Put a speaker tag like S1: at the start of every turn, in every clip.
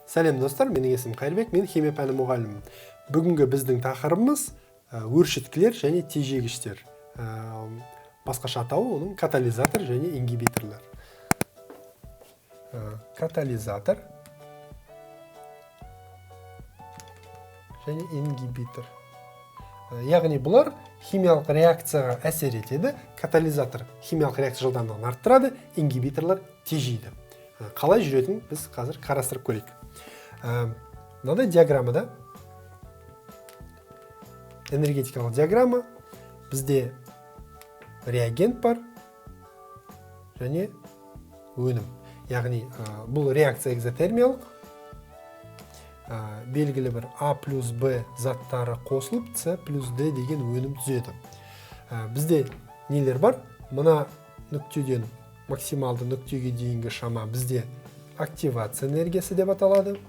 S1: Сәлем достар, менің есімім Қайырбек, мен химия пәні мұғалімімін. Бүгінгі біздің тақырыбымыз өршіткілер және тежегіштер. Басқаша атауы оның катализатор және ингибиторлар. Катализатор және ингибитор. Яғни бұлар химиялық реакцияға әсер етеді. Катализатор химиялық реакция жылдамдығын арттырады, ингибиторлар тежейді. Қалай жүретінін біз қазір қарастырып көрейік. Мынадай диаграммада энергетикалық диаграмма, бізде реагент бар және өнім. Яғни бұл реакция экзотермиялық, белгілі бір А плюс Б заттары қосылып С плюс Д деген өнім түзеді. Бізде нелер бар? Мына нүктеден максималды нүктеге дейінгі шама бізде активация энергиясы деп аталады.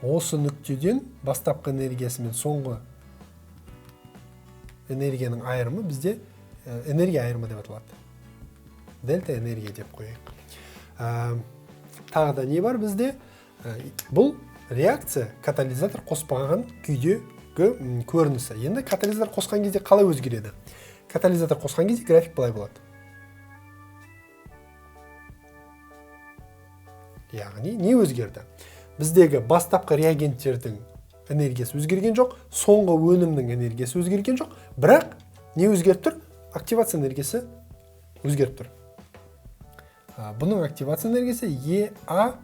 S1: Осы нүктеден бастапқы энергиясы мен соңғы энергияның айырымы бізде энергия айырымы деп аталады. Дельта энергия деп қойайық. Тағы да не бар бізде? Бұл реакция катализатор қоспаған күйдегі көрінісі. Енді катализатор қосқан кезде қалай өзгереді? Катализатор қосқан кезде график былай болады. Яғни не өзгерді? Біздегі бастапқы реагенттердің энергиясы өзгерген жоқ, соңғы өнімнің энергиясы өзгерген жоқ, бірақ не өзгеріп тұр? Активация энергиясы өзгеріп тұр. Бұның активация энергиясы ЕА,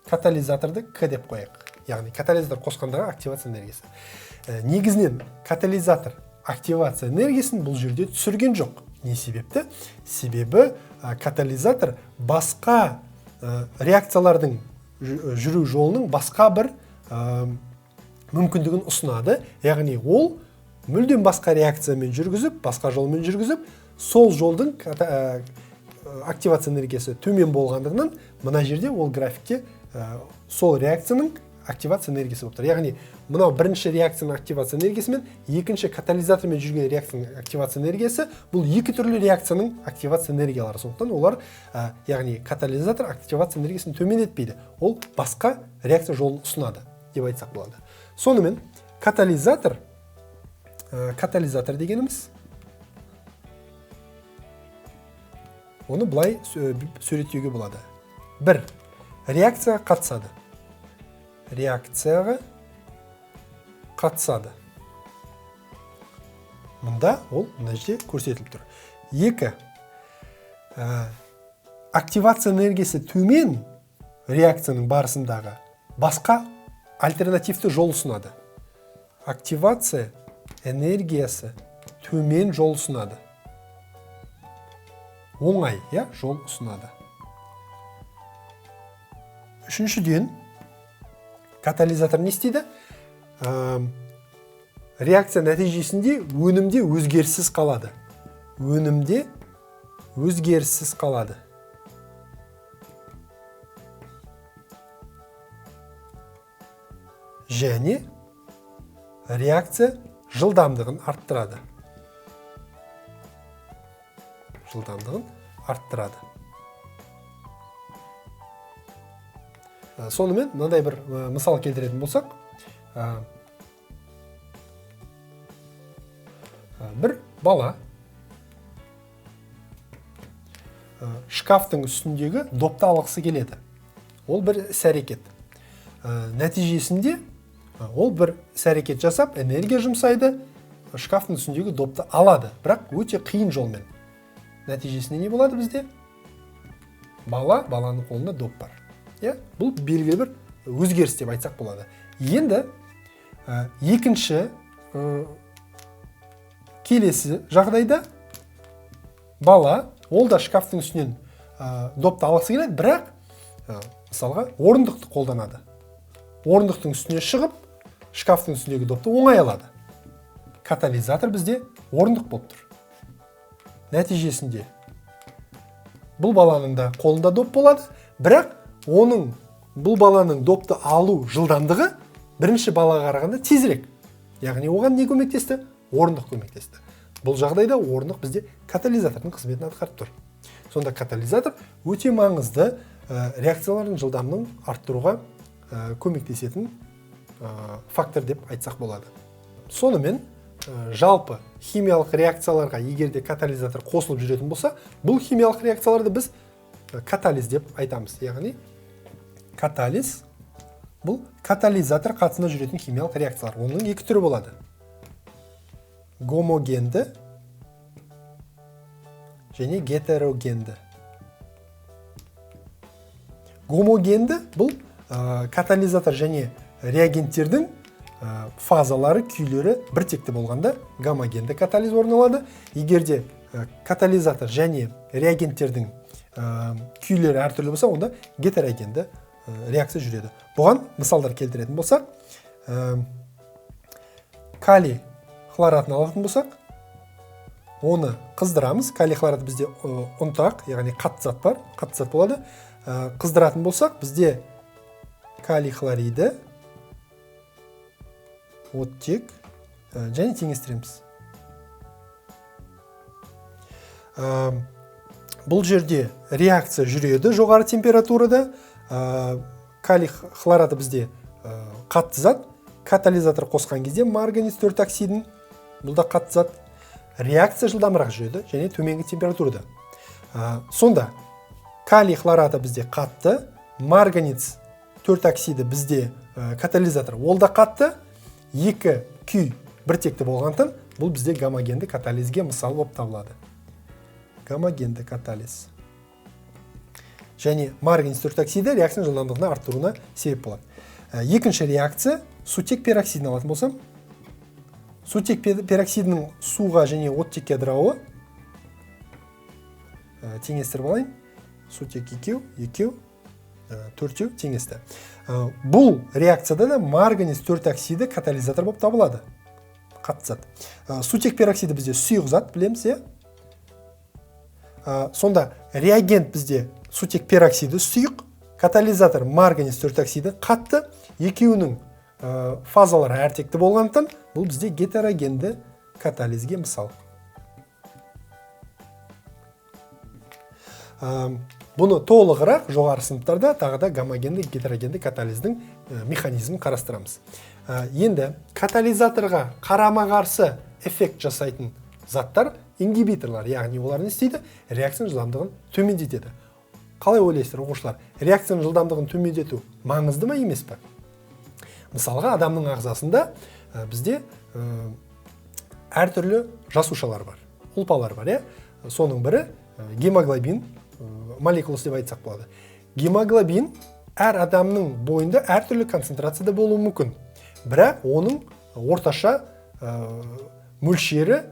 S1: катализаторды К деп қояйық. Яғни катализатор қосқандағы активация энергиясы. Негізінен катализатор активация энергиясын бұл жерде түсірген жоқ. Не себепті? Себебі катализатор басқа реакциялардың жүру жолының басқа бір мүмкіндігін ұсынады. Яғни ол мүлдем басқа реакциямен жүргізіп, басқа жолмен жүргізіп, сол жолдың активация энергиясы төмен болғандығынан мына жерде ол графикте сол реакцияның активация энергиясы болып тұр. Яғни мынау бірінші реакцияның активация энергиясы мен екінші катализатормен жүрген реакцияның активация энергиясы бұл екі түрлі реакцияның активация энергиялары. Сондықтан олар, яғни катализатор активация энергиясын төмендетпейді. Ол басқа реакция жолын ұсынады деп айтсақ болады. Сонымен катализатор дегеніміз оны былай суреттеуге болады. Бір, реакцияға қатысады. Реакцияға қатысады. Мұнда ол мына жерде көрсетіліп тұр. Екі, активация энергиясы төмен реакцияның барысындағы басқа альтернативті жол ұсынады. Активация энергиясы төмен жол ұсынады. Оңай, жол ұсынады. Үшіншіден, катализатор не істейді? Реакция нәтижесінде өнімде өзгеріссіз қалады. Өнімде өзгеріссіз қалады. Және реакция жылдамдығын арттырады. Жылдамдығын арттырады. Сонымен, мынандай бір мысал келтіретін болсақ, бір бала шкафтың үстіндегі допты алғысы келеді. Ол бір іс-әрекет. Нәтижесінде ол бір іс-әрекет жасап, энергия жұмсайды, шкафтың үстіндегі допты алады, бірақ өте қиын жолмен. Нәтижесінде не болады бізде? Баланың қолында доп бар. Бұл белгілі бір өзгеріс деп айтсақ болады. Енді екінші келесі жағдайда бала ол да шкафтың үстінен допты алғысы келеді, бірақ мысалға орындықты қолданады. Орындықтың үстіне шығып, шкафтың үстіндегі допты оңай алады. Катализатор бізде орындық болып тұр. Нәтижесінде бұл баланың да қолында доп болады, бірақ бұл баланың допты алу жылдамдығы бірінші балаға қарағанда тезірек. Яғни оған не көмектесті? Орындық көмектесті. Бұл жағдайда орындық бізде катализатордың қызметін атқарып тұр. Сонда катализатор өте маңызды реакциялардың жылдамдығын арттыруға көмектесетін фактор деп айтсақ болады. Сонымен жалпы химиялық реакцияларға егерде катализатор қосылып жүретін болса, бұл химиялық реакцияларды біз катализ деп айтамыз. Яғни катализ бұл катализатор қатысында жүретін химиялық реакциялар. Оның екі түрі болады. Гомогенді және гетерогенді. Гомогенді бұл катализатор және реагенттердің фазалары, күйлері біртекті болғанда гомогенді катализ орын алады. Егерде катализатор және реагенттердің күйлері әртүрлі болса, онда гетерогенді реакция жүреді. Бұған мысалдар келтіретін болсақ, калий хлоратын алатын болсақ, оны қыздырамыз. Калий хлорат бізде ұнтақ, яғни қатты зат бар, қатты зат болады. Қыздыратын болсақ, бізде калий хлориді, оттек және теңестіреміз. Бұл жерде реакция жүреді жоғары температурада. Калий хлораты бізде қатты зат. Катализатор қосқан кезде марганец 4 оксидін, бұл да қатты зат. Реакция жылдамырақ жүреді және төменгі температурада. Сонда калий хлораты бізде қатты, марганец 4 оксиді бізде катализатор ол да қатты, екі күй біртекті болғандықтан бұл бізде гомогенді катализге мысал болып табылады. Гомогенді катализ. Және марганец 4 оксиді реакцияның жылдамдығына арттыруына себеп болады. Екінші реакция сутек пероксидін алатын болсам, сутек пероксидінің суға және оттекке ыдырауы теңестіріп алайын. Сутек 2, 4 теңесті. Бұл реакцияда да марганец 4 оксиді катализатор болып табылады. Қатты зат. Сутек пероксиді бізде сұйық зат, білеміз, е? Сонда реагент бізде сутек пероксиді сұйық, катализатор марганец 4 оксиді қатты, екеуінің фазалары әртекті болғандықтан бұл бізде гетерогенді катализге мысал. Бұны толығырақ жоғары сыныптарда тағы да гомогенді гетерогенді катализдің механизмін қарастырамыз. Енді катализаторға қарама-қарсы эффект жасайтын заттар ингибиторлар, яғни олар не істейді? Реакцияның жылдамдығын төмендетеді. Қалай ойлайсыздар, оқушылар? Реакцияның жылдамдығын төмендету маңызды ма, емес пе? Мысалға, адамның ағзасында бізде әртүрлі жасушалар бар, ұлпалар бар, е? Соның бірі гемоглобин молекуласы деп айтсақ болады. Гемоглобин әр адамның бойында әртүрлі концентрацияда болуы мүмкін. Бірақ оның орташа мөлшері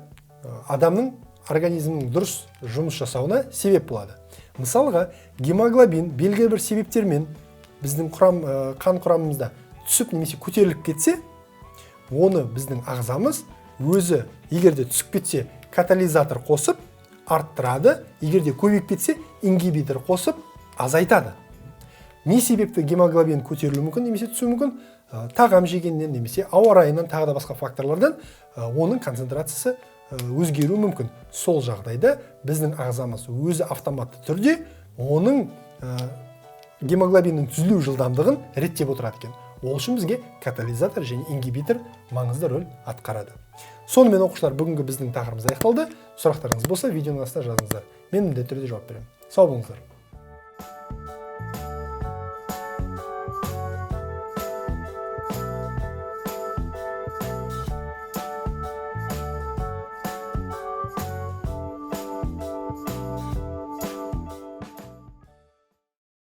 S1: адамның организмінің дұрыс жұмыс жасауына себеп болады. Мысалға, гемоглобин белгілі бір себептермен біздің қан құрамымызда түсіп немесе көтеріліп кетсе, оны біздің ағзамыз өзі егерде түсіп кетсе катализатор қосып арттырады, егерде көбейіп кетсе ингибитор қосып азайтады. Не себепті гемоглобин көтерілуі мүмкін немесе түсуі мүмкін? Тағам жегеннен немесе ауа райынан тағы да басқа факторлардан оның концентрациясы өзгеруі мүмкін. Сол жағдайда біздің ағзамыз өзі автоматты түрде оның гемоглобиннің түзілу жылдамдығын реттеп отырады екен. Ол үшін бізге катализатор және ингибитор маңызды рөл атқарады. Сонымен оқушылар, бүгінгі біздің тақырыбымыз аяқталды. Сұрақтарыңыз болса видеоның астына жазыңыздар. Мен міндетті түрде жауап беремін. Сау болыңыздар.